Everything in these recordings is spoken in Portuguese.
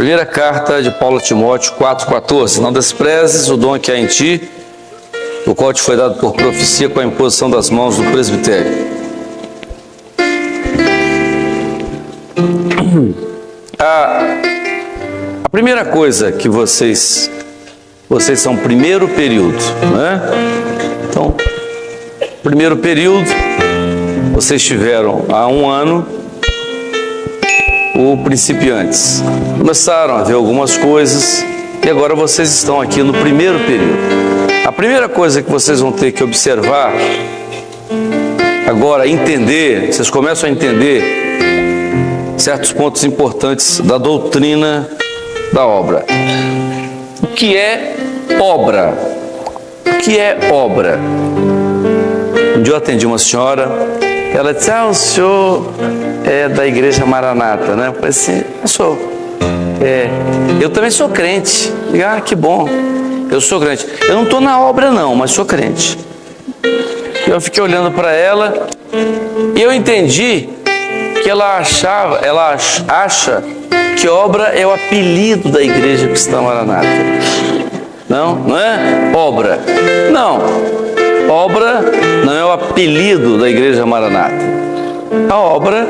Primeira carta de Paulo a Timóteo 4,14. Não desprezes o dom que há em ti, o qual te foi dado por profecia com a imposição das mãos do presbitério. A primeira coisa que vocês são primeiro período, né? Então, primeiro período, vocês tiveram há um ano o principiantes. Começaram a ver algumas coisas e agora vocês estão aqui no primeiro período. A primeira coisa que vocês vão ter que observar, agora entender, vocês começam a entender certos pontos importantes da doutrina da obra. O que é obra? O que é obra? Um dia eu atendi uma senhora, ela disse, o senhor é da Igreja Maranata, né? Eu falei assim, eu sou. Eu também sou crente. Eu, que bom, eu sou crente. Eu não estou na obra não, mas sou crente. Eu fiquei olhando para ela e eu entendi que ela acha que obra é o apelido da Igreja Cristã Maranata. Não é obra. Não, obra não é o apelido da Igreja Maranata. A obra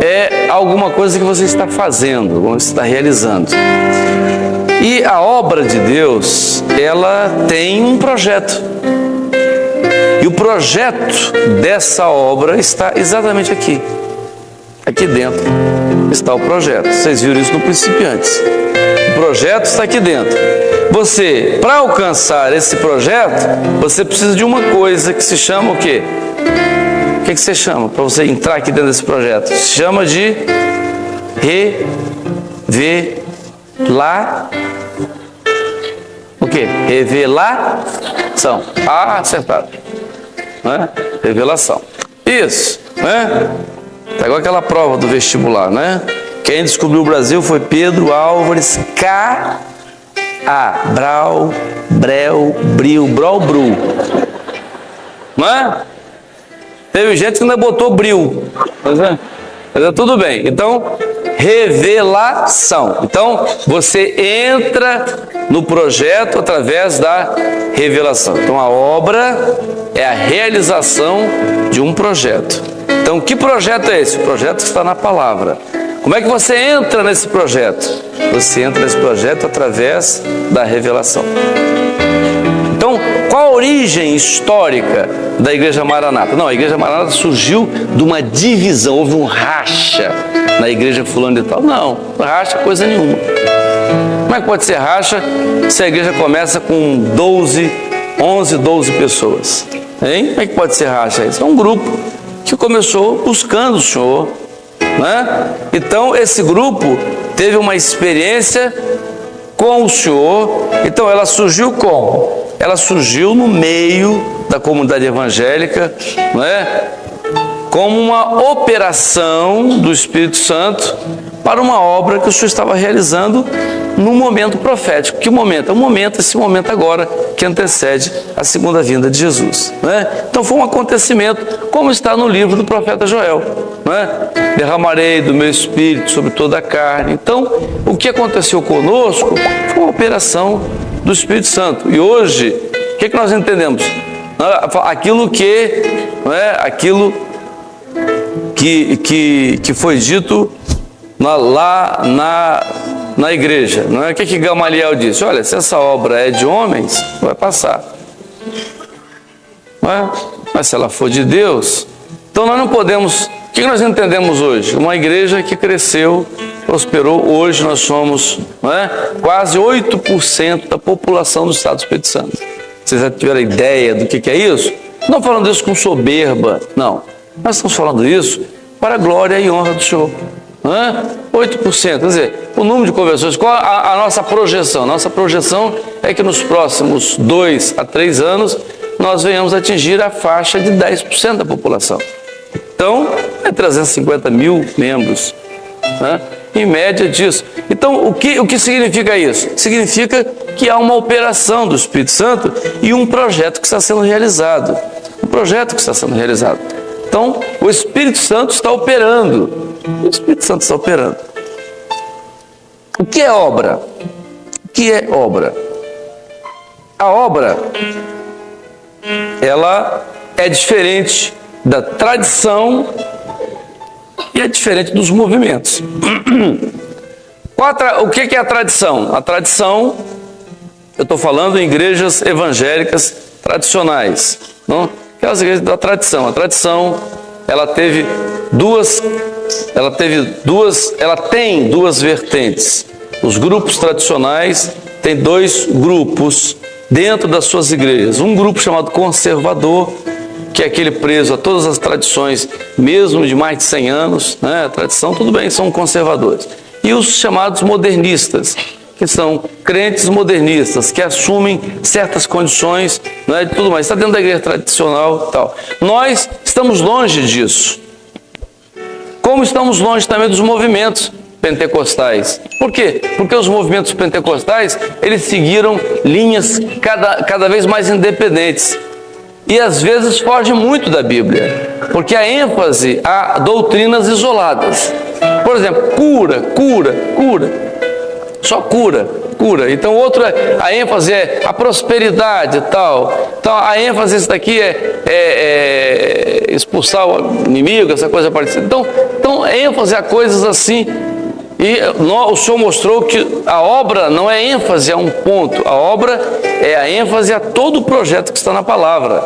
é alguma coisa que você está fazendo, você está realizando. E a obra de Deus, ela tem um projeto. E o projeto dessa obra está exatamente aqui. Aqui dentro está o projeto. Vocês viram isso no Principiantes. O projeto está aqui dentro. Você, para alcançar esse projeto, você precisa de uma coisa que se chama o quê? O que você chama para você entrar aqui dentro desse projeto? Se chama de o quê? Revelação. Acertado. Né? Revelação. Isso, né? Tá igual aquela prova do vestibular, né? Quem descobriu o Brasil foi Pedro Álvares Brau, Breu, Bril, Brol, Bru. Não é? Teve gente que ainda botou Bril. Mas é tudo bem. Então, revelação. Então, você entra no projeto através da revelação. Então, a obra é a realização de um projeto. Então, que projeto é esse? O projeto que está na palavra. Como é que você entra nesse projeto? Você entra nesse projeto através da revelação. Então, qual a origem histórica da Igreja Maranata? Não, a Igreja Maranata surgiu de uma divisão, houve um racha na igreja fulano e tal. Não, racha coisa nenhuma. Como é que pode ser racha se a igreja começa com 11, 12 pessoas? Hein? Como é que pode ser racha isso? É um grupo que começou buscando o Senhor, né? Então, esse grupo teve uma experiência com o Senhor. Então, ela surgiu como? Ela surgiu no meio da comunidade evangélica, né? Como uma operação do Espírito Santo para uma obra que o Senhor estava realizando num momento profético. Que momento? É um momento, esse momento agora, que antecede a segunda vinda de Jesus, né? Então foi um acontecimento, como está no livro do profeta Joel, né? Derramarei do meu Espírito sobre toda a carne. Então, o que aconteceu conosco foi uma operação do Espírito Santo. E hoje, o que nós entendemos? Aquilo que, né, aquilo que foi dito lá na igreja, não é? O que Gamaliel disse? Olha, se essa obra é de homens, vai passar, não é? Mas se ela for de Deus, então nós não podemos. O que nós entendemos hoje? Uma igreja que cresceu, prosperou. Hoje nós somos, não é? Quase 8% da população do Estado do Espírito Santo. Vocês já tiveram ideia do que é isso? Não falando isso com soberba, não. Nós estamos falando isso para a glória e honra do Senhor. 8%, quer dizer, o número de conversões. Qual a nossa projeção? Nossa projeção é que nos próximos 2 a 3 anos nós venhamos atingir a faixa de 10% da população. Então, é 350 mil membros, né? Em média disso. Então, o que significa isso? Significa que há uma operação do Espírito Santo e um projeto que está sendo realizado. Um projeto que está sendo realizado. Então, o Espírito Santo está operando. O Espírito Santo está operando. é obra? O que é obra? A obra, ela é diferente da tradição e é diferente dos movimentos. O que é a tradição? A tradição, eu estou falando em igrejas evangélicas tradicionais, não? Aquelas igrejas da tradição. A tradição, ela tem duas vertentes. Os grupos tradicionais têm dois grupos dentro das suas igrejas. Um grupo chamado conservador, que é aquele preso a todas as tradições, mesmo de mais de 100 anos, né? A tradição, tudo bem, são conservadores. E os chamados modernistas, que são crentes modernistas, que assumem certas condições, né, de tudo mais. Está dentro da igreja tradicional e tal. Nós estamos longe disso. Como estamos longe também dos movimentos pentecostais. Por quê? Porque os movimentos pentecostais, eles seguiram linhas cada vez mais independentes. E às vezes foge muito da Bíblia, porque a ênfase a doutrinas isoladas. Por exemplo, cura, só cura. Então a ênfase é a prosperidade e tal. Então a ênfase isso daqui é expulsar o inimigo, essa coisa parecida. Então a ênfase a coisas assim. E o Senhor mostrou que a obra não é ênfase a um ponto, a obra é a ênfase a todo o projeto que está na palavra.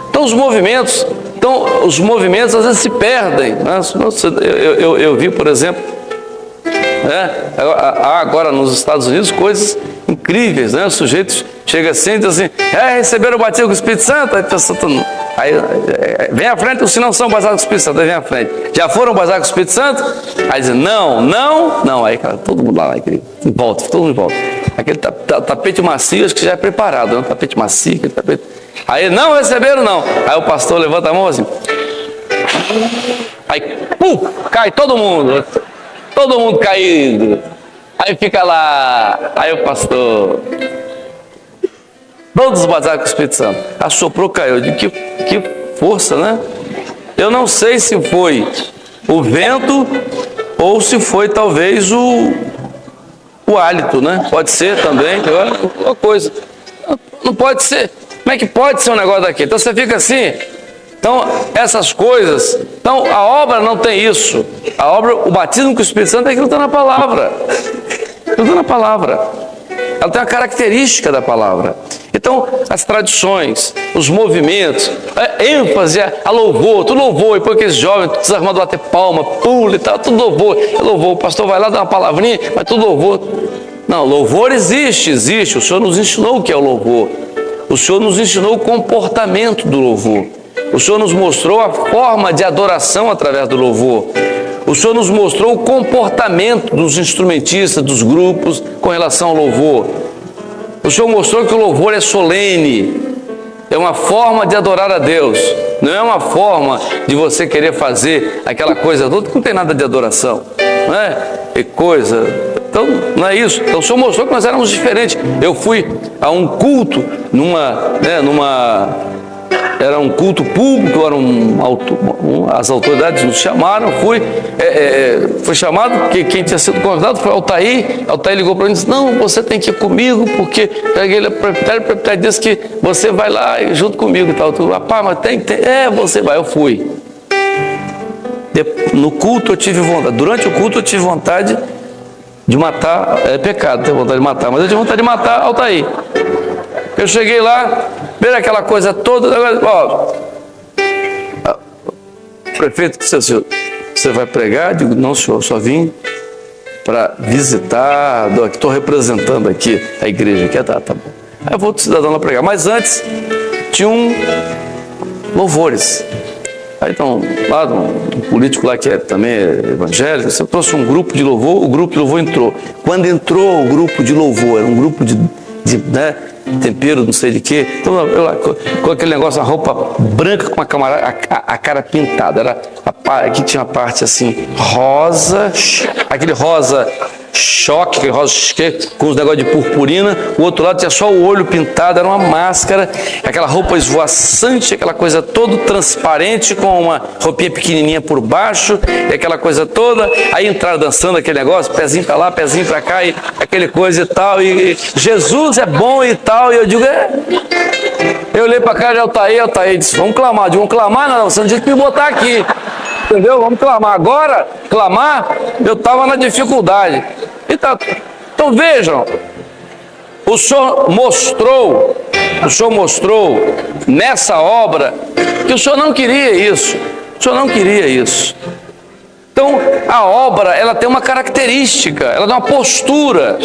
Então os movimentos às vezes se perdem, né? Eu vi, por exemplo, há agora nos Estados Unidos coisas incríveis, né? O sujeito chega assim e diz assim: receberam o batismo com o Espírito Santo? Aí vem à frente, os que não são batizados com o Espírito Santo, aí vem à frente. Já foram batizados com o Espírito Santo? Aí dizem, não. Aí, cara, todo mundo lá, em volta, todo mundo em volta. Aquele tapete macio, acho que já é preparado, né? Tapete macio, aquele tapete. Aí, não receberam, não. Aí o pastor levanta a mão assim. Aí, cai todo mundo caído. Aí fica lá, aí o pastor... Todos batizados com o Espírito Santo. Assoprou, caiu. Eu digo, que força, né? Eu não sei se foi o vento ou se foi talvez o hálito, né? Pode ser também. Uma coisa. Não pode ser. Como é que pode ser um negócio daquele? Então você fica assim. Então, essas coisas. Então, a obra não tem isso. A obra, o batismo com o Espírito Santo é aquilo que está na palavra. Aquilo está na palavra. Ela tem uma característica da palavra. Então, as tradições, os movimentos, a ênfase a louvor, tudo louvor, e põe aqueles jovens desarmados a bater palma, pula e tal, tudo louvor, o pastor vai lá dar uma palavrinha, mas tudo louvor. Não, louvor existe, o Senhor nos ensinou o que é o louvor, o Senhor nos ensinou o comportamento do louvor, o Senhor nos mostrou a forma de adoração através do louvor, o Senhor nos mostrou o comportamento dos instrumentistas, dos grupos com relação ao louvor. O Senhor mostrou que o louvor é solene, é uma forma de adorar a Deus, não é uma forma de você querer fazer aquela coisa toda que não tem nada de adoração, não é? E coisa, então não é isso. Então o Senhor mostrou que nós éramos diferentes. Eu fui a um culto, era um culto público, as autoridades nos chamaram, foi chamado, que quem tinha sido convidado foi Altair ligou para mim e disse, não, você tem que ir comigo, porque o proprietário disse que você vai lá junto comigo e tal. Rapaz, mas tem, você vai, eu fui. No culto eu tive vontade, durante o culto eu tive vontade de matar, é pecado ter vontade de matar, mas eu tive vontade de matar Altair. Eu cheguei lá, ver aquela coisa toda, prefeito, você vai pregar? Eu digo, não, senhor, eu só vim para visitar, estou representando aqui a igreja, aqui, tá bom. Aí eu vou do cidadão lá pregar, mas antes tinha louvores. Aí então, lá um político lá que também é evangélico, você trouxe um grupo de louvor, o grupo de louvor entrou. Quando entrou o grupo de louvor, era um grupo tempero, não sei de quê. Então, com aquele negócio, a roupa branca com a cara pintada. Aqui tinha uma parte assim, rosa, aquele rosa choque, aquele rosa com os negócios de purpurina. O outro lado tinha só o olho pintado, era uma máscara, aquela roupa esvoaçante, aquela coisa toda transparente, com uma roupinha pequenininha por baixo, e aquela coisa toda. Aí entraram dançando aquele negócio, pezinho pra lá, pezinho pra cá, e aquele coisa e tal, e Jesus é bom e tal, e eu digo, eu olhei pra cara de Altair disse, vamos clamar. Eu digo, vamos clamar? Não, você não tinha que me botar aqui, entendeu? Vamos clamar. Agora, clamar, eu estava na dificuldade. Então vejam, o Senhor mostrou nessa obra que o Senhor não queria isso. O Senhor não queria isso. Então, a obra, ela tem uma característica, ela tem uma postura,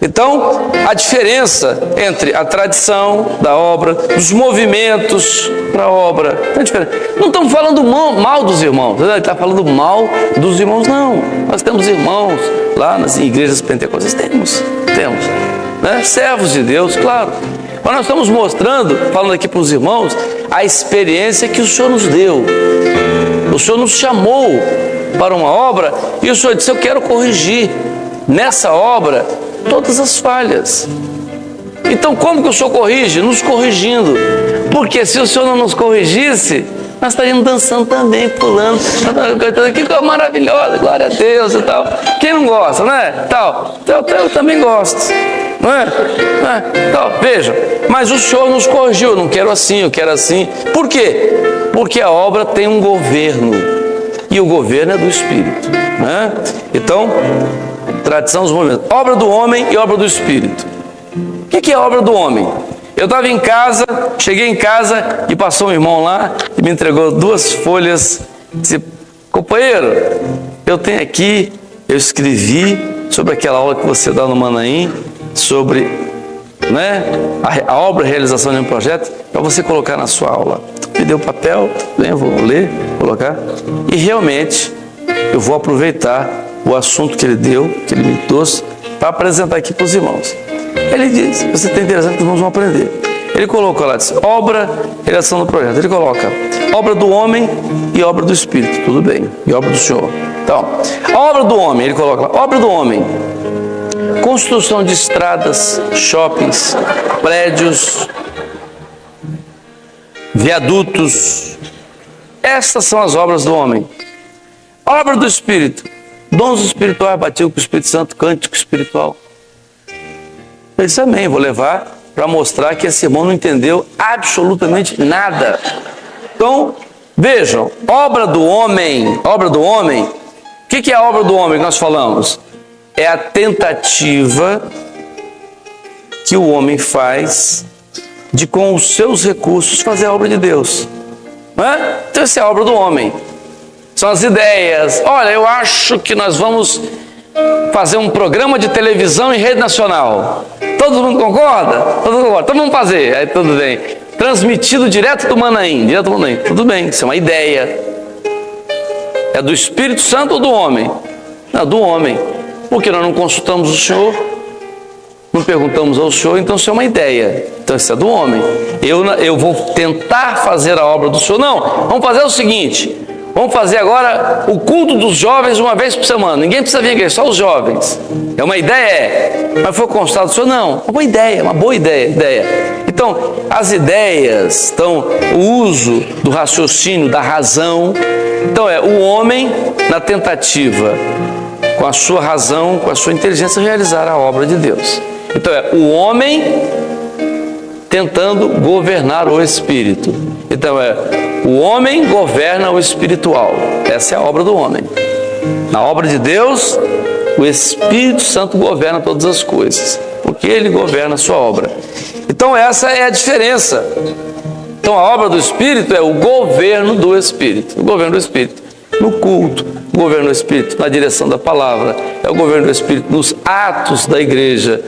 Então, a diferença entre a tradição da obra, os movimentos para a obra, não estamos falando mal dos irmãos, ele está falando mal dos irmãos, não. Nós temos irmãos lá nas igrejas pentecostais, temos, né? Servos de Deus, claro. Mas nós estamos mostrando, falando aqui para os irmãos, a experiência que o Senhor nos deu. O Senhor nos chamou para uma obra e o Senhor disse, eu quero corrigir nessa obra todas as falhas. Então como que o Senhor corrige? Nos corrigindo. Porque se o Senhor não nos corrigisse, nós estaríamos dançando também, pulando, que coisa maravilhosa, glória a Deus e tal. Quem não gosta, né? Eu também gosto. Não é? Então, vejam, mas o Senhor nos corrigiu, eu não quero assim, eu quero assim. Por quê? Porque a obra tem um governo, e o governo é do Espírito, né? Então, tradição dos movimentos, obra do homem e obra do Espírito. O que é a obra do homem? Eu estava em casa, cheguei em casa e passou um irmão lá e me entregou 2 folhas, disse, companheiro, eu tenho aqui, eu escrevi sobre aquela aula que você dá no Manaim, sobre, né, a obra e realização de um projeto, para você colocar na sua aula. Me deu papel, vou ler, colocar, e realmente eu vou aproveitar o assunto que ele deu, que ele me trouxe, para apresentar aqui para os irmãos. Ele disse, você está interessante que os irmãos vão aprender. Ele colocou lá, disse, obra, realização do projeto. Ele coloca obra do homem e obra do Espírito, tudo bem, e obra do Senhor. Então, a obra do homem, ele coloca lá, obra do homem, construção de estradas, shoppings, prédios, viadutos. Essas são as obras do homem. A obra do Espírito, dons espirituais, batismo com o Espírito Santo, cântico espiritual. Eu disse, amém, vou levar para mostrar que esse irmão não entendeu absolutamente nada. Então, vejam, obra do homem, o que é a obra do homem que nós falamos? É a tentativa que o homem faz de, com os seus recursos, fazer a obra de Deus. Não é? Então, essa é a obra do homem. São as ideias. Olha, eu acho que nós vamos fazer um programa de televisão em rede nacional. Todo mundo concorda? Todo mundo concorda. Então vamos fazer. Aí tudo bem. Transmitido direto do Manaim. Tudo bem, isso é uma ideia. É do Espírito Santo ou do homem? Não, do homem. Porque nós não consultamos o Senhor, não perguntamos ao Senhor, então isso é uma ideia. Então isso é do homem. Eu vou tentar fazer a obra do Senhor. Não, vamos fazer o seguinte. Vamos fazer agora o culto dos jovens uma vez por semana. Ninguém precisa vir aqui, só os jovens. É uma ideia? Mas foi consultado o Senhor? Não, uma boa ideia. Então, as ideias, então, o uso do raciocínio, da razão. Então, o homem na tentativa, com a sua razão, com a sua inteligência, realizar a obra de Deus. Então, o homem tentando governar o Espírito. Então, o homem governa o espiritual. Essa é a obra do homem. Na obra de Deus, o Espírito Santo governa todas as coisas, porque ele governa a sua obra. Então, essa é a diferença. Então, a obra do Espírito é o governo do Espírito. O governo do Espírito no culto, o governo do Espírito na direção da palavra, é o governo do Espírito nos atos da igreja,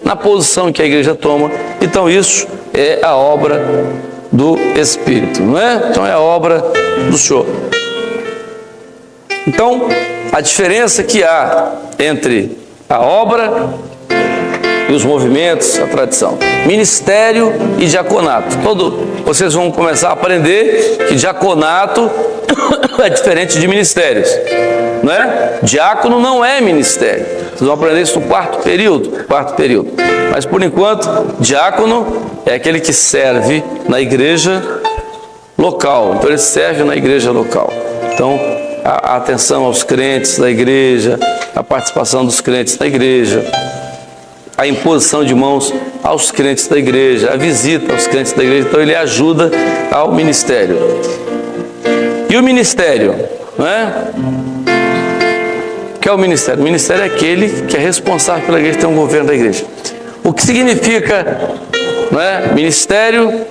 na posição que a igreja toma. Então, isso é a obra do Espírito, não é? Então é a obra do Senhor. Então, a diferença que há entre a obra e os movimentos, a tradição. Ministério e diaconato. Vocês vão começar a aprender que diaconato é diferente de ministérios, não é? Diácono não é ministério. Vocês vão aprender isso no quarto período. Mas por enquanto, diácono é aquele que serve na igreja local. Então ele serve na igreja local. Então a atenção aos crentes da igreja, a participação dos crentes da igreja, a imposição de mãos aos crentes da igreja, a visita aos crentes da igreja. Então ele ajuda ao ministério. E o ministério, não é? O que é o ministério? O ministério é aquele que é responsável pela igreja, tem um governo da igreja. O que significa, não é? Ministério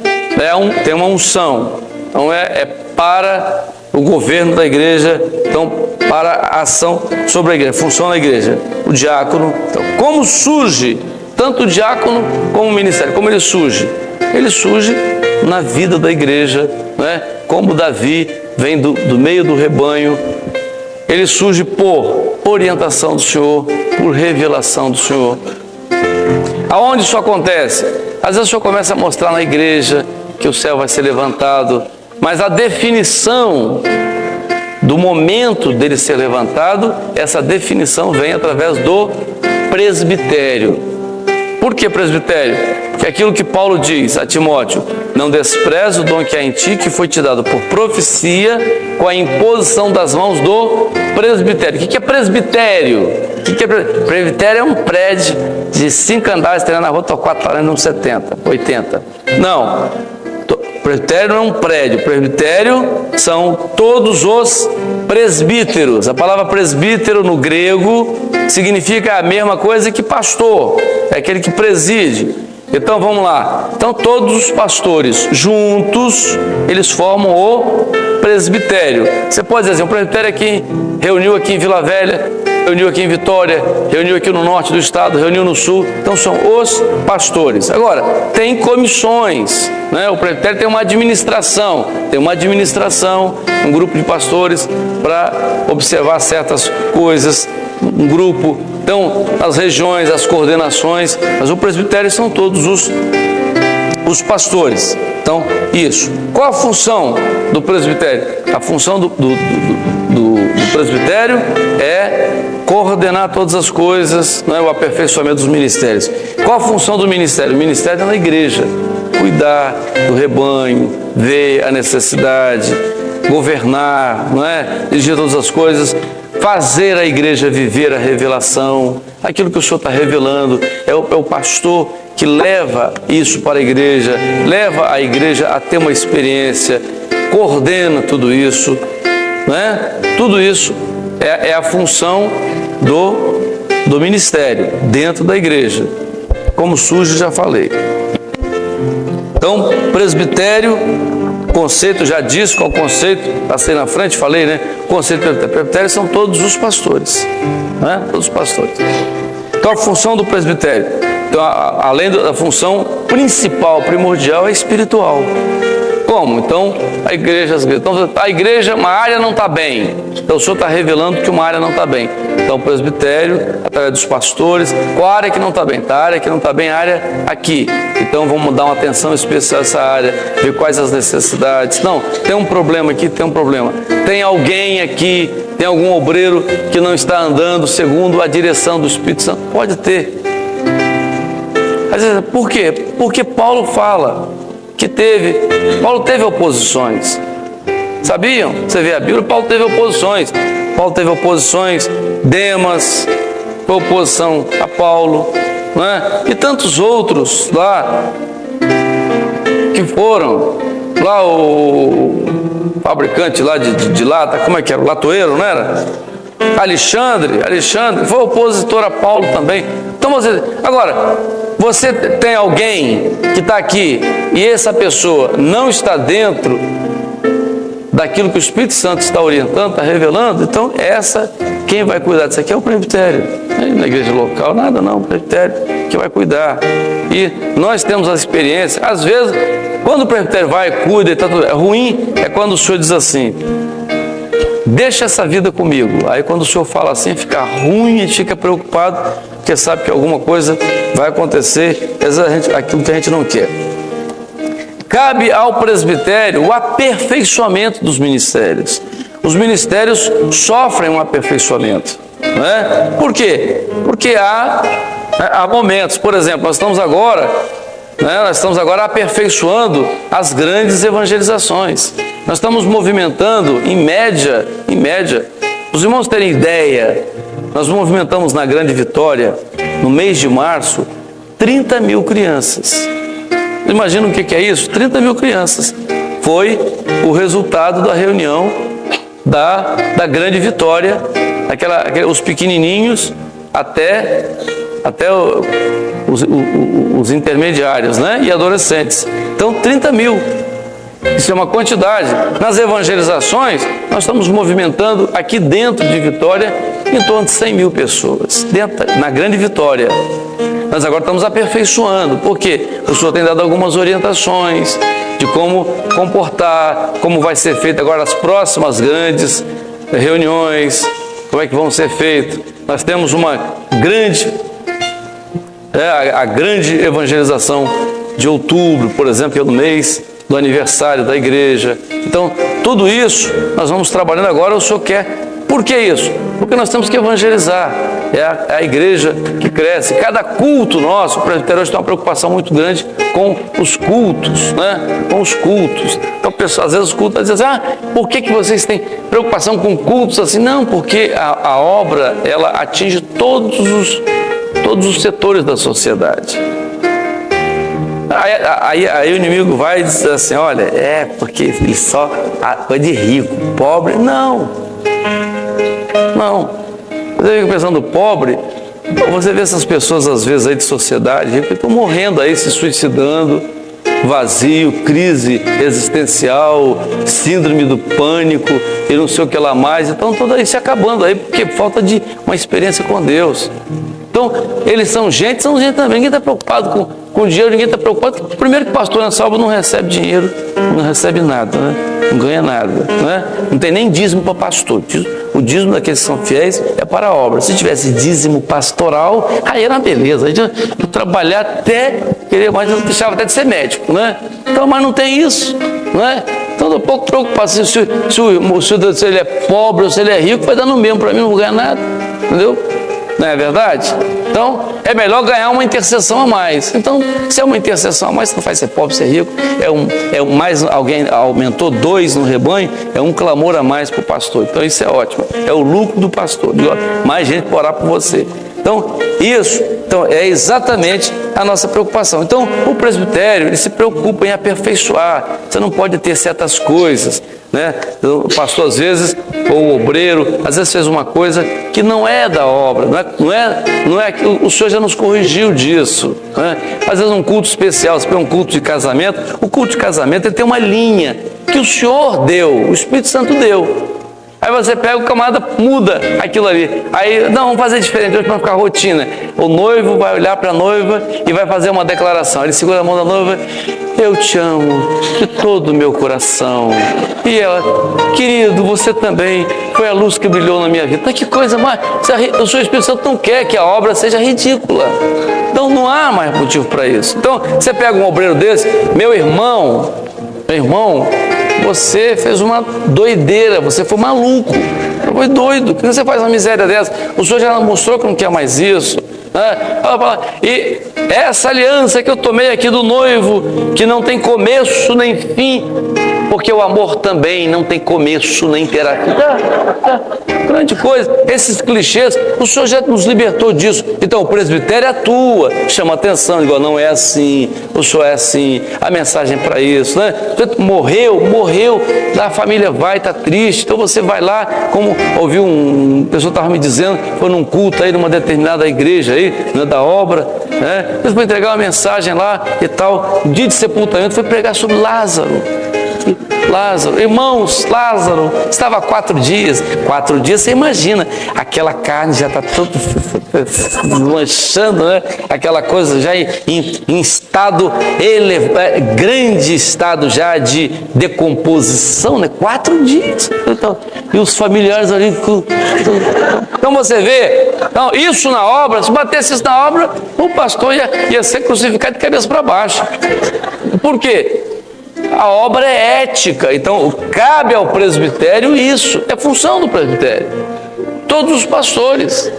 tem uma unção, então é para o governo da igreja, então para a ação sobre a igreja, função da igreja. O diácono, então, como surge tanto o diácono como o ministério? Como ele surge? Ele surge na vida da igreja, não é? Como Davi vem do meio do rebanho, ele surge por orientação do Senhor, por revelação do Senhor. Aonde isso acontece? Às vezes o Senhor começa a mostrar na igreja que o céu vai ser levantado, mas a definição do momento dele ser levantado, essa definição vem através do presbitério. Por que presbitério? Porque aquilo que Paulo diz a Timóteo: não despreze o dom que há em ti, que foi te dado por profecia, com a imposição das mãos do presbitério. O que é presbitério? Presbitério é um prédio de 5 andares, tem na rua Torquato Falando, uns 70, 80. Não, presbitério não é um prédio. Presbitério são todos os presbíteros. A palavra presbítero no grego significa a mesma coisa que pastor, é aquele que preside. Então vamos lá. Então todos os pastores juntos, eles formam o presbitério. Você pode dizer assim, o presbitério aqui reuniu aqui em Vila Velha, reuniu aqui em Vitória, reuniu aqui no norte do estado, reuniu no sul. Então são os pastores. Agora, tem comissões, né? O presbitério tem uma administração, um grupo de pastores para observar certas coisas, um grupo. Então, as regiões, as coordenações, mas o presbitério são todos os pastores. Então, isso. Qual a função do presbitério? A função do presbitério é coordenar todas as coisas, não é? O aperfeiçoamento dos ministérios. Qual a função do ministério? O ministério é na igreja. Cuidar do rebanho, ver a necessidade, governar, não é? Dirigir todas as coisas, fazer a igreja viver a revelação, aquilo que o Senhor está revelando. É o pastor que leva isso para a igreja, leva a igreja a ter uma experiência, coordena tudo isso, não é? Tudo isso é a função do ministério dentro da igreja. Como surge, já falei. Então, presbitério, conceito, já disse qual o conceito, passei na frente, falei, né? O conceito do presbitério são todos os pastores, né? Todos os pastores. Então, a função do presbitério, então, além da função principal, primordial, é espiritual. Como? Então, a igreja, uma área não está bem. Então, o Senhor está revelando que uma área não está bem. Então, o presbitério, através dos pastores, qual a área que não está bem? Tá, a área que não está bem, a área aqui. Então, vamos dar uma atenção especial a essa área, ver quais as necessidades. Não, tem um problema aqui, tem um problema. Tem alguém aqui, tem algum obreiro que não está andando segundo a direção do Espírito Santo? Pode ter. Às vezes, por quê? Porque Paulo fala que Paulo teve oposições. Sabiam? Você vê a Bíblia, Paulo teve oposições. Demas foi oposição a Paulo, não é? E tantos outros lá que foram. Lá o fabricante lá de lata, como é que era? O latoeiro, não era? Alexandre foi opositor a Paulo também. Então você tem alguém que está aqui e essa pessoa não está dentro daquilo que o Espírito Santo está orientando, está revelando, então quem vai cuidar disso aqui é o presbitério. Na igreja local, nada não, o presbitério que vai cuidar. E nós temos a experiência, às vezes, quando o presbitério vai, cuida, é ruim, é quando o Senhor diz assim: deixa essa vida comigo. Aí quando o Senhor fala assim, fica ruim, a gente fica preocupado. porque sabe que alguma coisa vai acontecer, aquilo que a gente não quer. Cabe ao presbitério o aperfeiçoamento dos ministérios. Os ministérios sofrem um aperfeiçoamento, não é? Por quê? Porque há momentos, por exemplo, nós estamos agora aperfeiçoando as grandes evangelizações. Nós estamos movimentando, em média, os irmãos terem ideia, nós movimentamos na Grande Vitória, no mês de março, 30 mil crianças. Imagina o que é isso? 30 mil crianças. Foi o resultado da reunião da Grande Vitória, os pequenininhos até os intermediários, né? E adolescentes. Então, 30 mil. Isso é uma quantidade. Nas evangelizações, nós estamos movimentando aqui dentro de Vitória em torno de 100 mil pessoas, na Grande Vitória. Nós agora estamos aperfeiçoando, porque o Senhor tem dado algumas orientações de como comportar, como vai ser feito agora as próximas grandes reuniões, como é que vão ser feitas. Nós temos uma grande, a grande evangelização de outubro, por exemplo, que é no mês do aniversário da igreja. Então, tudo isso nós vamos trabalhando agora, o Senhor quer. Por que isso? Porque nós temos que evangelizar. É a igreja que cresce. Cada culto nosso, o presbitério hoje tem uma preocupação muito grande com os cultos, né? Com os cultos. Então, às vezes os cultos dizem assim, por que vocês têm preocupação com cultos assim? Não, porque a obra, ela atinge todos os setores da sociedade. Aí o inimigo vai e diz assim, olha, porque ele só coisa de rico, pobre. Não. Você fica pensando pobre, você vê essas pessoas às vezes aí de sociedade, que estão morrendo aí, se suicidando, vazio, crise existencial, síndrome do pânico e não sei o que lá mais. Então tudo aí se acabando aí, porque falta de uma experiência com Deus. Então, eles são gente também. Ninguém está preocupado com dinheiro, ninguém está preocupado. Primeiro que pastor nessa obra não recebe dinheiro, não recebe nada, né? Não ganha nada, né? Não tem nem dízimo para pastor. O dízimo daqueles que são fiéis é para a obra. Se tivesse dízimo pastoral, aí era uma beleza. A gente ia trabalhar até querer mais, não deixava até de ser médico, né? Então, mas não tem isso, né? Então, um pouco preocupado se ele é pobre ou se ele é rico, vai dar no mesmo, para mim não vou ganhar nada, entendeu? Não é verdade? Então, é melhor ganhar uma intercessão a mais. Então, se é uma intercessão a mais, não faz ser pobre, ser rico. Mais alguém aumentou 2 no rebanho, é um clamor a mais para o pastor. Então, isso é ótimo. É o lucro do pastor. Mais gente para orar por você. Então, isso é exatamente a nossa preocupação. Então, o presbitério, ele se preocupa em aperfeiçoar. Você não pode ter certas coisas, né? O pastor, às vezes, ou o obreiro, às vezes fez uma coisa que não é da obra, não é o Senhor já nos corrigiu disso, né? Às vezes um culto especial, você pega um culto de casamento, o culto de casamento ele tem uma linha que o Senhor deu, o Espírito Santo deu. Aí você pega o camarada, muda aquilo ali. Aí, não, vamos fazer diferente, hoje para ficar rotina. O noivo vai olhar para a noiva e vai fazer uma declaração. Ele segura a mão da noiva, eu te amo de todo o meu coração. E ela, querido, você também foi a luz que brilhou na minha vida. Mas que coisa mais, o seu Espírito Santo não quer que a obra seja ridícula. Então não há mais motivo para isso. Então, você pega um obreiro desse, meu irmão, você fez uma doideira, você foi maluco, você foi doido. Por que você faz uma miséria dessa? O Senhor já mostrou que não quer mais isso, né? E essa aliança que eu tomei aqui do noivo, que não tem começo nem fim, porque o amor também não tem começo nem terá fim. Grande coisa, esses clichês, o Senhor já nos libertou disso. Então o presbitério atua, chama atenção, igual não é assim, o Senhor é assim, a mensagem para isso, né? Morreu, a família vai, está triste, então você vai lá, como ouviu uma pessoa estava me dizendo, foi num culto aí, numa determinada igreja aí, né, da obra, né? Eles vão entregar uma mensagem lá e tal, dia de sepultamento, foi pregar sobre Lázaro. Lázaro. Irmãos, Lázaro estava há 4 dias. 4 dias, você imagina, aquela carne já está toda lanchando, né? Aquela coisa já em estado elevado, grande estado já de decomposição, né? 4 dias. Então, e os familiares ali. Então você vê, então, isso na obra, se batesse isso na obra, o pastor ia ser crucificado de cabeça para baixo. Por quê? A obra é ética, então cabe ao presbitério isso, é função do presbitério. Todos os pastores.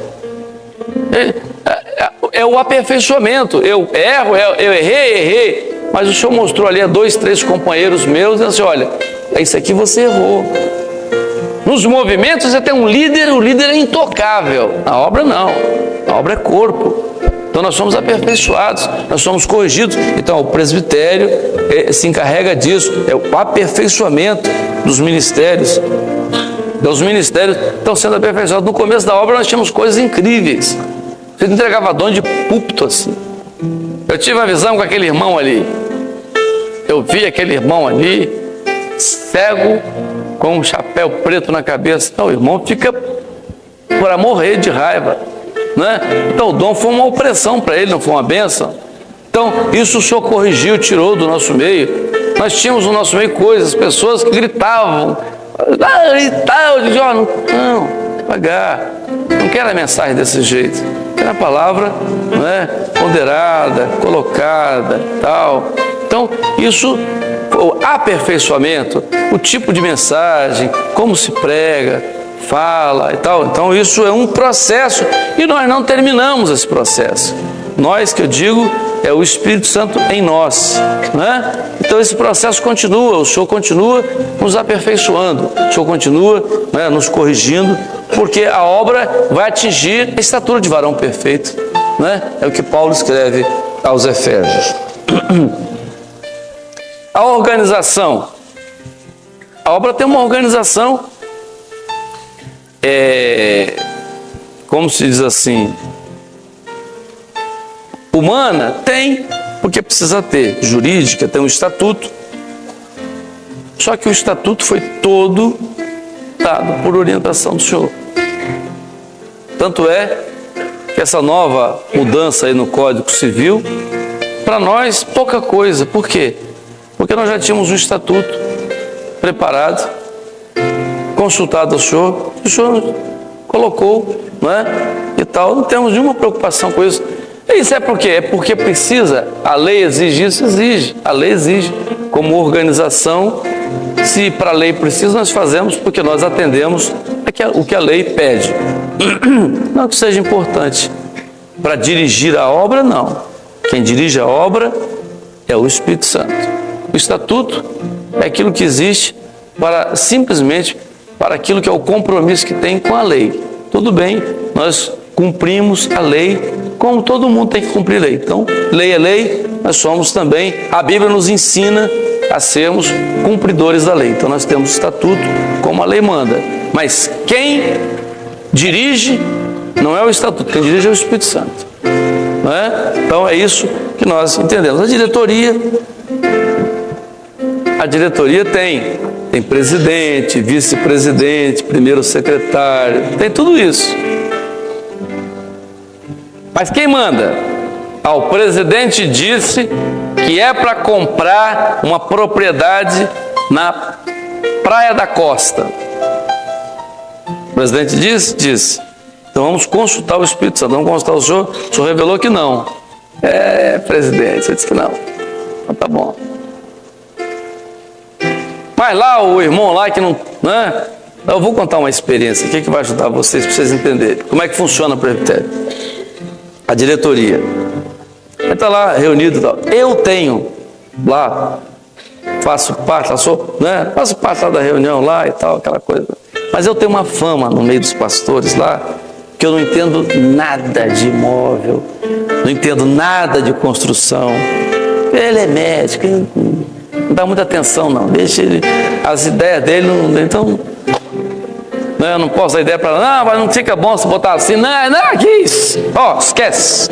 É o aperfeiçoamento. Eu erro, eu errei, mas o Senhor mostrou ali a 2, 3 companheiros meus e disse: olha, isso aqui você errou. Nos movimentos você tem um líder, o líder é intocável. Na obra não, a obra é corpo. Então nós somos aperfeiçoados, nós somos corrigidos. Então o presbitério se encarrega disso, é o aperfeiçoamento dos ministérios. Então os ministérios estão sendo aperfeiçoados. No começo da obra nós tínhamos coisas incríveis. Você entregava dom de púlpito assim. Eu tive uma visão com aquele irmão ali. Eu vi aquele irmão ali, cego, com um chapéu preto na cabeça. Então, o irmão fica para morrer de raiva, né? Então o dom foi uma opressão para ele, não foi uma bênção. Então isso o Senhor corrigiu, tirou do nosso meio. Nós tínhamos no nosso meio coisas, pessoas que gritavam e tal, eu dizia: não, devagar, não quero a mensagem desse jeito, quero a palavra, né, ponderada, colocada, tal. Então isso, o aperfeiçoamento, o tipo de mensagem, como se prega, fala e tal. Então isso é um processo e nós não terminamos esse processo. Nós, que eu digo, é o Espírito Santo em nós, né? Então esse processo continua, o Senhor continua nos aperfeiçoando, o Senhor continua, né, nos corrigindo, porque a obra vai atingir a estatura de varão perfeito, né? É o que Paulo escreve aos Efésios. A organização, a obra tem uma organização, como se diz assim, humana? Tem, porque precisa ter. Jurídica, tem um estatuto. Só que o estatuto foi todo dado por orientação do Senhor. Tanto é que essa nova mudança aí no Código Civil, para nós, pouca coisa. Por quê? Porque nós já tínhamos um estatuto preparado, consultado ao Senhor, o Senhor colocou, não é? E tal, não temos nenhuma preocupação com isso. E isso é por quê? É porque precisa, a lei exige isso, exige. A lei exige, como organização, se para a lei precisa, nós fazemos porque nós atendemos o que a lei pede. Não que seja importante. Para dirigir a obra, não. Quem dirige a obra é o Espírito Santo. O estatuto é aquilo que existe para simplesmente para aquilo que é o compromisso que tem com a lei. Tudo bem, nós cumprimos a lei como todo mundo tem que cumprir a lei. Então, lei é lei, nós somos também, a Bíblia nos ensina a sermos cumpridores da lei. Então nós temos o estatuto como a lei manda. Mas quem dirige não é o estatuto, quem dirige é o Espírito Santo. Não é? Então é isso que nós entendemos. A diretoria tem presidente, vice-presidente, primeiro secretário, tem tudo isso. Mas quem manda? O presidente disse que é para comprar uma propriedade na Praia da Costa. O presidente disse. Então vamos consultar o Espírito Santo, vamos consultar o Senhor. O Senhor revelou que não. Presidente, você disse que não. Então tá bom. Mas lá o irmão lá que não, né? Eu vou contar uma experiência aqui que vai ajudar vocês, para vocês entenderem como é que funciona o presbitério. A diretoria. Ele está lá reunido e tal. Eu tenho lá, faço parte lá da reunião lá e tal, aquela coisa. Mas eu tenho uma fama no meio dos pastores lá, que eu não entendo nada de imóvel, não entendo nada de construção. Ele é médico, não dá muita atenção não, deixa ele, as ideias dele, então, eu não posso dar ideia para ela, não, mas não fica bom se botar assim, não, que isso, esquece.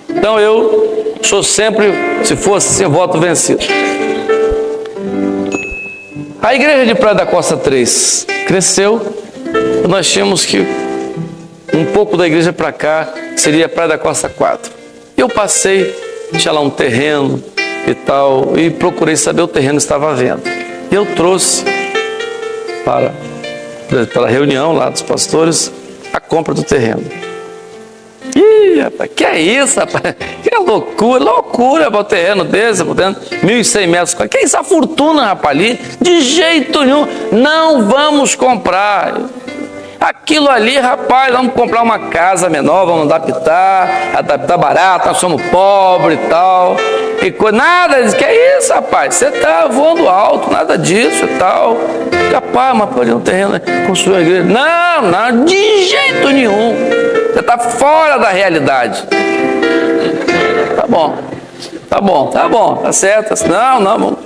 Então eu sou sempre, se fosse assim, voto vencido. A igreja de Praia da Costa 3 cresceu, nós tínhamos que um pouco da igreja para cá seria Praia da Costa 4. Eu passei, tinha lá um terreno e tal, e procurei saber, o terreno estava à venda. Eu trouxe para a reunião lá dos pastores a compra do terreno. Ih, rapaz, que é isso, rapaz? Que loucura para o terreno desse, 1.100 metros. Que é isso, a fortuna, rapaz, ali? De jeito nenhum, não vamos comprar. Aquilo ali, rapaz, vamos comprar uma casa menor, vamos adaptar barato, nós somos pobres e tal. E nada, que é isso, rapaz? Você está voando alto, nada disso e tal. Rapaz, mas pode um terreno, construir uma igreja. Não, de jeito nenhum. Você está fora da realidade. Tá bom, tá certo. Não.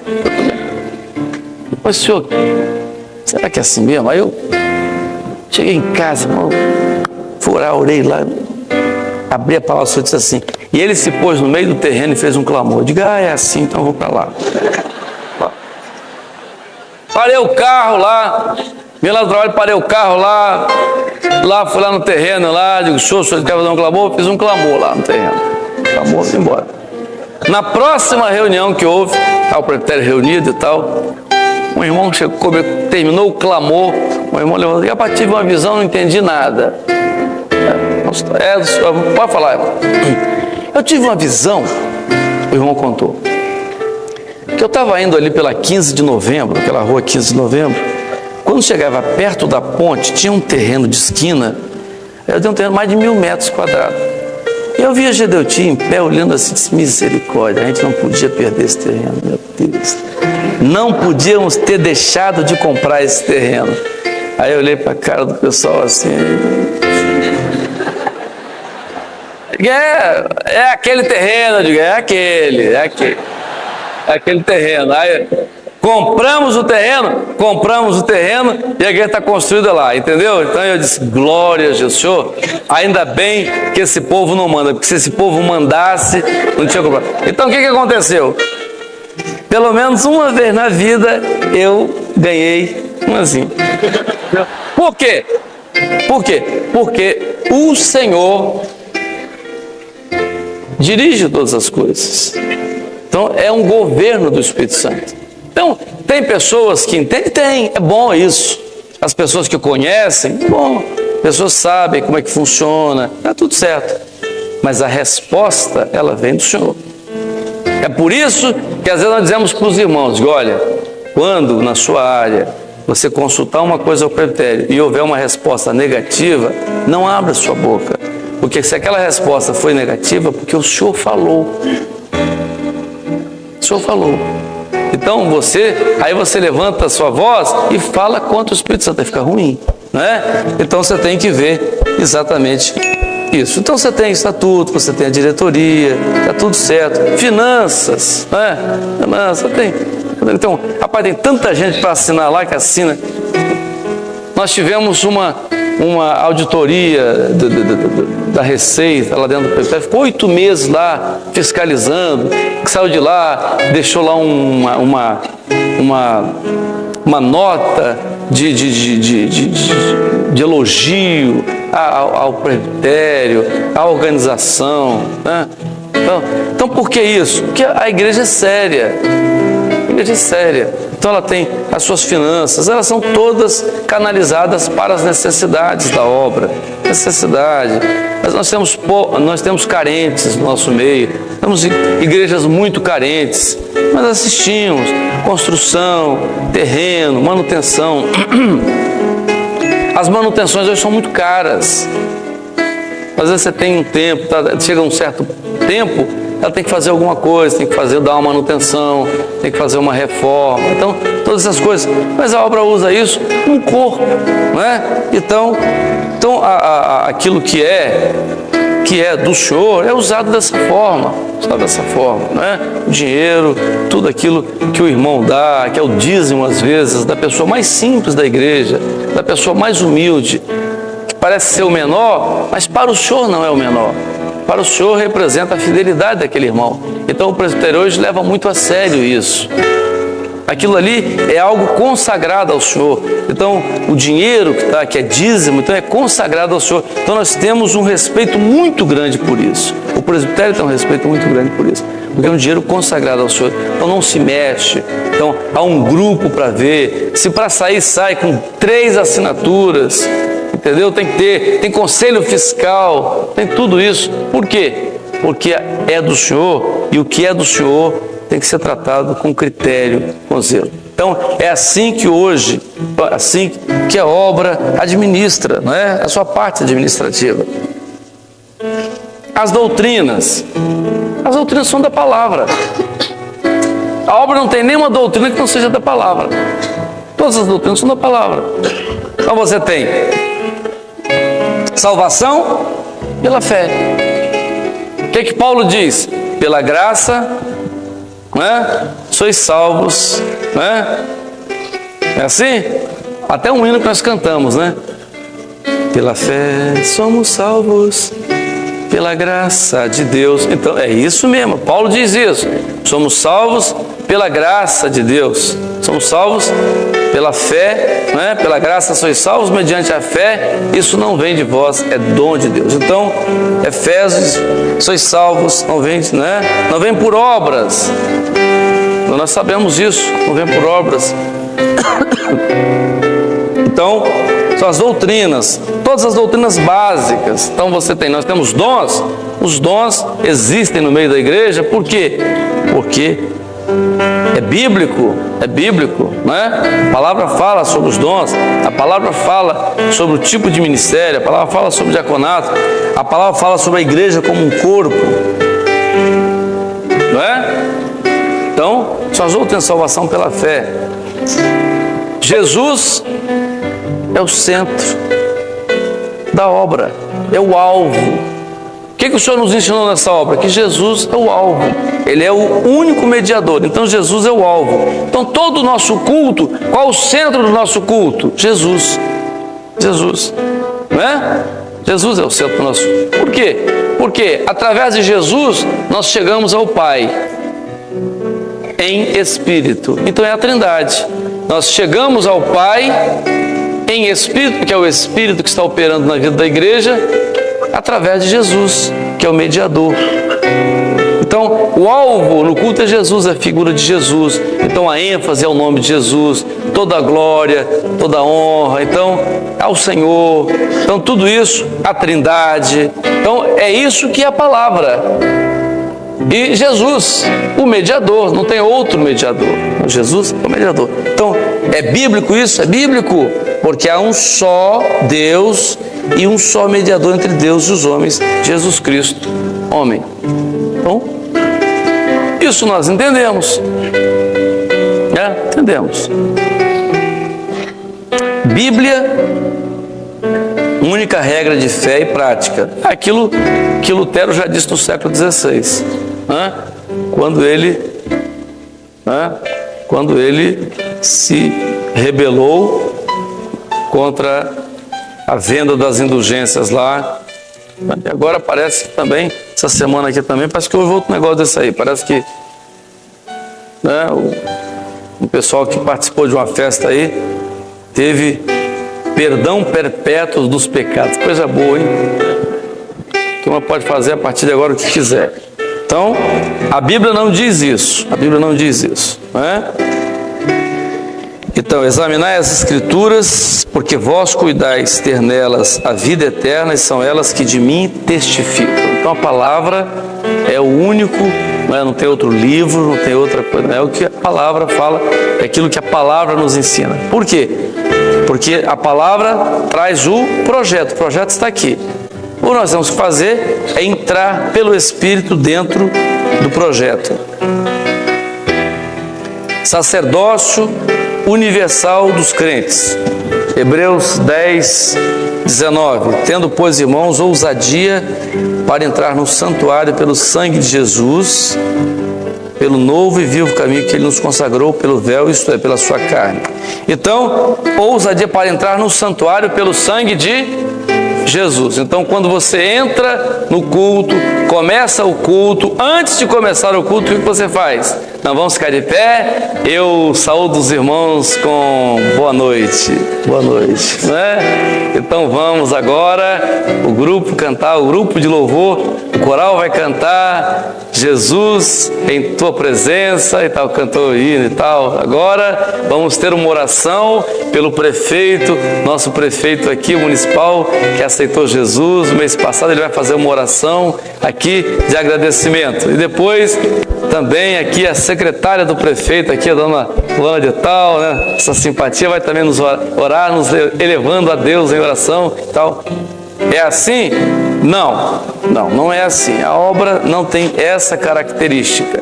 Mas senhor, será que é assim mesmo? Aí eu cheguei em casa, orei lá, abri a palavra e disse assim. E ele se pôs no meio do terreno e fez um clamor. Eu digo, é assim, então eu vou para lá. Parei o carro lá, vim lá do trabalho, parei o carro lá, fui lá no terreno lá, digo, senhor quer fazer um clamor? Fiz um clamor lá no terreno. Clamor, fui embora. Na próxima reunião que houve, o presbitério reunido e tal, um irmão chegou, terminou o clamor, um irmão levantou, rapaz, tive uma visão, não entendi nada. Pode falar, irmão. Eu tive uma visão, o irmão contou, que eu estava indo ali pela 15 de novembro, aquela rua 15 de novembro, quando chegava perto da ponte, tinha um terreno de esquina, eu tinha um terreno mais de 1.000 metros quadrados. E eu via Gedeuti em pé, olhando assim, disse, misericórdia, a gente não podia perder esse terreno, meu Deus. Não podíamos ter deixado de comprar esse terreno. Aí eu olhei para a cara do pessoal assim... É aquele terreno, eu digo, é aquele terreno. Aí compramos o terreno e a igreja está construída lá, entendeu? Então eu disse, glória a Jesus, Senhor, ainda bem que esse povo não manda, porque se esse povo mandasse, não tinha comprado. Então o que aconteceu? Pelo menos uma vez na vida eu ganhei assim. Por quê? Porque o Senhor dirige todas as coisas. Então é um governo do Espírito Santo. Então tem pessoas que entendem, é bom isso. As pessoas que conhecem, bom, pessoas sabem como é que funciona, está tudo certo. Mas a resposta, ela vem do Senhor. É por isso que às vezes nós dizemos para os irmãos, olha, quando na sua área você consultar uma coisa ao presbitério e houver uma resposta negativa, não abra sua boca. Porque se aquela resposta foi negativa, porque o Senhor falou. O Senhor falou. Então aí você levanta a sua voz e fala contra o Espírito Santo, vai ficar ruim, não é? Então você tem que ver exatamente isso. Então você tem estatuto, você tem a diretoria, está tudo certo. Finanças, não é? Finanças, tem. Então, rapaz, tem tanta gente para assinar lá que assina. Nós tivemos uma auditoria da Receita lá dentro do presbitério, ficou 8 meses lá fiscalizando, que saiu de lá, deixou lá uma nota de elogio ao presbitério, à organização, né? Então por que isso? Porque a igreja é séria. A igreja é séria. Então ela tem as suas finanças, elas são todas canalizadas para as necessidades da obra. Necessidade. Mas nós temos carentes no nosso meio, temos igrejas muito carentes, mas assistimos, construção, terreno, manutenção. As manutenções hoje são muito caras. Às vezes você tem um tempo, chega um certo tempo, ela tem que fazer alguma coisa, tem que dar uma manutenção, tem que fazer uma reforma. Então, todas essas coisas. Mas a obra usa isso no corpo, não é? Então aquilo que é do Senhor é usado dessa forma, não é? O dinheiro, tudo aquilo que o irmão dá, que é o dízimo às vezes, da pessoa mais simples da igreja, da pessoa mais humilde, que parece ser o menor, mas para o Senhor não é o menor. Para o Senhor representa a fidelidade daquele irmão. Então o presbitério hoje leva muito a sério isso. Aquilo ali é algo consagrado ao Senhor. Então, o dinheiro que é dízimo, então é consagrado ao Senhor. Então, nós temos um respeito muito grande por isso. O presbitério tem um respeito muito grande por isso, porque é um dinheiro consagrado ao Senhor. Então, não se mexe. Então, há um grupo para ver. Se para sair, sai com 3 assinaturas. Entendeu? Tem que ter, tem conselho fiscal, tem tudo isso. Por quê? Porque é do Senhor, e o que é do Senhor tem que ser tratado com critério, com zelo. Então, é assim que hoje, assim que a obra administra, não é? A sua parte administrativa. As doutrinas são da palavra. A obra não tem nenhuma doutrina que não seja da palavra. Todas as doutrinas são da palavra. Então você tem salvação pela fé. O que Paulo diz? Pela graça, não é? Sois salvos, não é? É assim? Até um hino que nós cantamos, né? Pela fé somos salvos, pela graça de Deus. Então é isso mesmo, Paulo diz isso. Somos salvos pela graça de Deus. Somos salvos pela fé, né? Pela graça sois salvos mediante a fé. Isso não vem de vós, é dom de Deus. Então, Efésios, sois salvos, não vem, né? Não vem por obras. Nós sabemos isso, não vem por obras. Então, são as doutrinas, todas as doutrinas básicas. Então nós temos dons. Os dons existem no meio da igreja. Por quê? Porque é bíblico, não é? A palavra fala sobre os dons, a palavra fala sobre o tipo de ministério, a palavra fala sobre o diaconato, a palavra fala sobre a igreja como um corpo, não é? Então, só as outras têm salvação pela fé. Jesus é o centro da obra, é o alvo. O que o Senhor nos ensinou nessa obra? Que Jesus é o alvo, Ele é o único mediador, então Jesus é o alvo. Então todo o nosso culto, qual o centro do nosso culto? Jesus, não é? Jesus é o centro do nosso culto. Por quê? Porque através de Jesus nós chegamos ao Pai em Espírito, então é a Trindade. Nós chegamos ao Pai em Espírito, que é o Espírito que está operando na vida da igreja, através de Jesus, que é o mediador. Então, o alvo no culto é Jesus, é a figura de Jesus. Então, a ênfase é o nome de Jesus, toda a glória, toda a honra, então, ao Senhor. Então, tudo isso, a Trindade. Então, é isso que é a palavra. E Jesus, o mediador, não tem outro mediador. Jesus é o mediador. Então, é bíblico isso? É bíblico, porque há um só Deus e um só mediador entre Deus e os homens, Jesus Cristo, homem. Então, isso nós entendemos. Entendemos. Bíblia, única regra de fé e prática. Aquilo que Lutero já disse no século XVI, quando ele se rebelou contra a venda das indulgências lá. E agora parece que também, essa semana aqui também, parece que houve outro negócio desse aí. Parece que o pessoal que participou de uma festa aí teve perdão perpétuo dos pecados. Coisa boa, hein? Que uma pode fazer a partir de agora o que quiser. Então, a Bíblia não diz isso. A Bíblia não diz isso, não é? Então, examinai as Escrituras, porque vós cuidais ter nelas a vida eterna, e são elas que de mim testificam. Então, a palavra é o único, não tem outro livro, não tem outra coisa, é o que a palavra fala, é aquilo que a palavra nos ensina. Por quê? Porque a palavra traz o projeto está aqui. O que nós temos que fazer é entrar pelo Espírito dentro do projeto. Sacerdócio universal dos crentes. Hebreus 10, 19. Tendo, pois, irmãos, ousadia para entrar no santuário pelo sangue de Jesus, pelo novo e vivo caminho que Ele nos consagrou pelo véu, isto é, pela sua carne. Então, ousadia para entrar no santuário pelo sangue de Jesus. Então, quando você entra no culto, começa o culto, antes de começar o culto, o que você faz? Nós vamos ficar de pé. Eu saúdo os irmãos com boa noite. Boa noite, né? Então vamos agora, o grupo cantar, o grupo de louvor, o coral vai cantar Jesus em tua presença e tal, cantou o hino e tal. Agora vamos ter uma oração pelo prefeito, nosso prefeito aqui municipal, que aceitou Jesus. No mês passado ele vai fazer uma oração aqui de agradecimento. E depois também aqui a secretária do prefeito, aqui a dona Luana de Tal, né? Essa simpatia vai também nos orar, nos elevando a Deus em oração e tal. É assim? Não é assim. A obra não tem essa característica.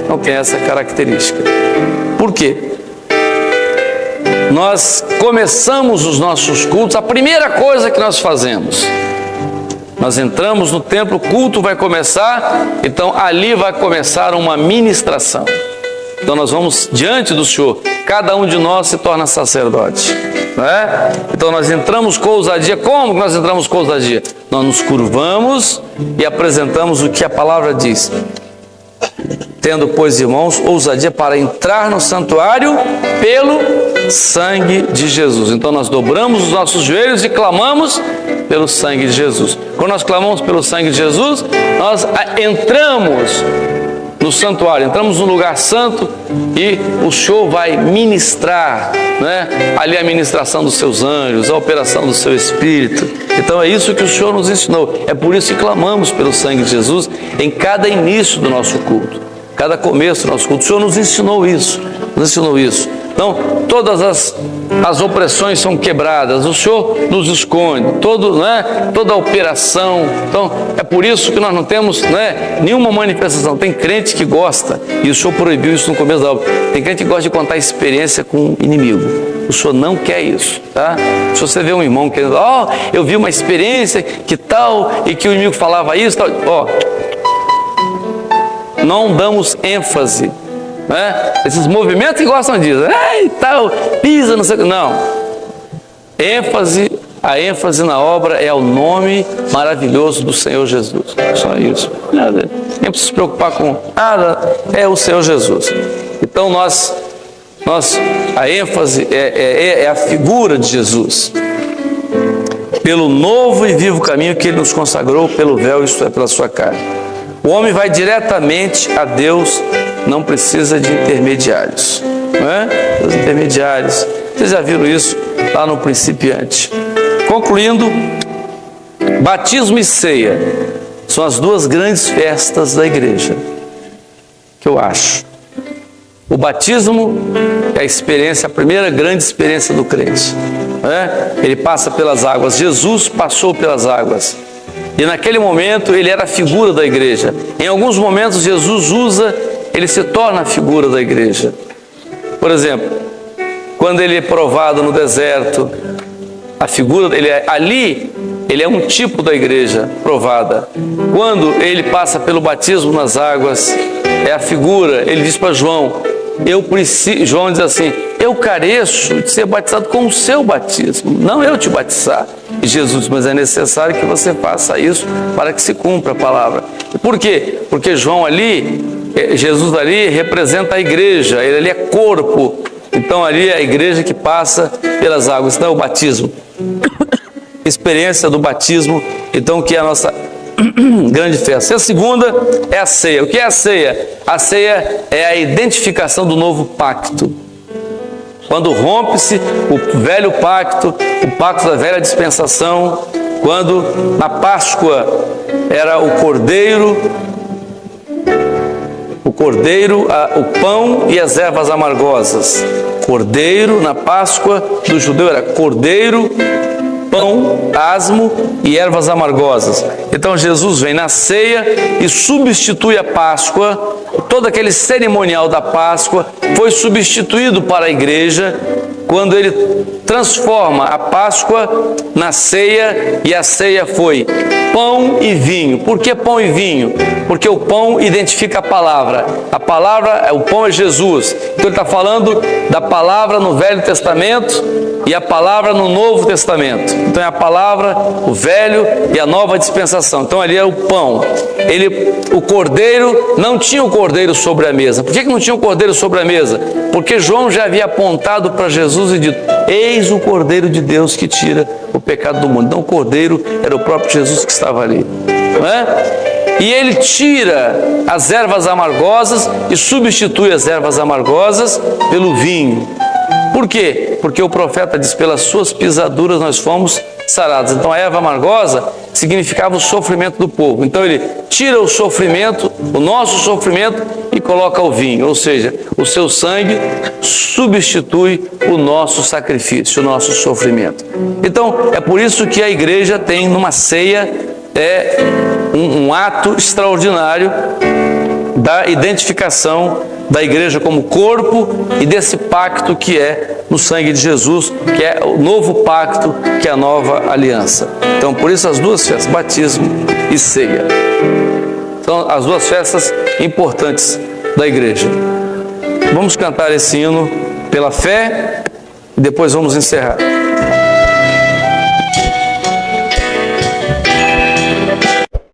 Não tem essa característica. Por quê? Nós começamos os nossos cultos, a primeira coisa que nós fazemos, nós entramos no templo, o culto vai começar, então ali vai começar uma ministração. Então nós vamos diante do Senhor, cada um de nós se torna sacerdote, né? Então nós entramos com ousadia. Como que nós entramos com ousadia? Nós nos curvamos e apresentamos o que a palavra diz. Tendo, pois, irmãos, ousadia para entrar no santuário pelo sangue de Jesus. Então nós dobramos os nossos joelhos e clamamos pelo sangue de Jesus. Quando nós clamamos pelo sangue de Jesus, nós entramos no santuário, entramos no lugar santo e o Senhor vai ministrar, né? Ali a ministração dos seus anjos, a operação do seu Espírito. Então é isso que o Senhor nos ensinou. É por isso que clamamos pelo sangue de Jesus em cada início do nosso culto, cada começo do nosso culto. O Senhor nos ensinou isso, Então, todas as opressões são quebradas, o Senhor nos esconde, toda a operação. Então, é por isso que nós não temos, nenhuma manifestação. Tem crente que gosta, e o Senhor proibiu isso no começo da obra. Tem crente que gosta de contar experiência com o inimigo. O Senhor não quer isso, tá? Se você vê um irmão querendo, eu vi uma experiência que tal, e que o inimigo falava isso, tal, não damos ênfase. Esses movimentos que gostam disso, tal, pisa, não sei o que. Não. A ênfase na obra é o nome maravilhoso do Senhor Jesus. Só isso. Nada. Nem precisa se preocupar com nada, é o Senhor Jesus. Então a ênfase é a figura de Jesus. Pelo novo e vivo caminho que Ele nos consagrou pelo véu, isto é, pela sua carne. O homem vai diretamente a Deus, não precisa de intermediários. Os intermediários, vocês já viram isso lá no principiante. Concluindo, batismo e ceia são as duas grandes festas da igreja, que eu acho. O batismo é a primeira grande experiência do crente. Ele passa pelas águas, Jesus passou pelas águas. E naquele momento ele era a figura da igreja. Em alguns momentos Jesus ele se torna a figura da igreja. Por exemplo, quando ele é provado no deserto, a figura dele ele é um tipo da igreja provada. Quando ele passa pelo batismo nas águas, é a figura. Ele diz para João, João diz assim, eu careço de ser batizado com o seu batismo, não eu te batizar. E Jesus diz, mas é necessário que você faça isso para que se cumpra a palavra. Por quê? Porque Jesus ali representa a igreja, ele ali é corpo. Então ali é a igreja que passa pelas águas. Então é o batismo. Experiência do batismo, então, que é a nossa grande festa. E a segunda é a ceia. O que é a ceia? A ceia é a identificação do novo pacto. Quando rompe-se o velho pacto, o pacto da velha dispensação, quando na Páscoa era o cordeiro, o pão e as ervas amargosas. Cordeiro, na Páscoa do judeu era cordeiro, pão, asmo e ervas amargosas. Então Jesus vem na ceia e substitui a Páscoa. Todo aquele cerimonial da Páscoa foi substituído para a igreja quando ele transforma a Páscoa na ceia, e a ceia foi pão e vinho. Por que pão e vinho? Porque o pão identifica a palavra. A palavra, o pão é Jesus. Então ele está falando da palavra no Velho Testamento e a palavra no Novo Testamento. Então é a palavra, o Velho e a Nova Dispensação. Então ali é o pão. O cordeiro, não tinha o cordeiro sobre a mesa. Por que não tinha o cordeiro sobre a mesa? Porque João já havia apontado para Jesus e dito: eis o Cordeiro de Deus que tira o pecado do mundo. Então o cordeiro era o próprio Jesus que estava ali, não é? E ele tira as ervas amargosas e substitui as ervas amargosas pelo vinho. Por quê? Porque o profeta diz: pelas suas pisaduras nós fomos sarados. Então a erva amargosa significava o sofrimento do povo. Então ele tira o sofrimento, o nosso sofrimento, e coloca o vinho. Ou seja, o seu sangue substitui o nosso sacrifício, o nosso sofrimento. Então é por isso que a igreja tem numa ceia um ato extraordinário da identificação da igreja como corpo e desse pacto que é no sangue de Jesus, que é o novo pacto, que é a nova aliança. Então, por isso as duas festas, batismo e ceia, são as duas festas importantes da igreja. Vamos cantar esse hino pela fé e depois vamos encerrar.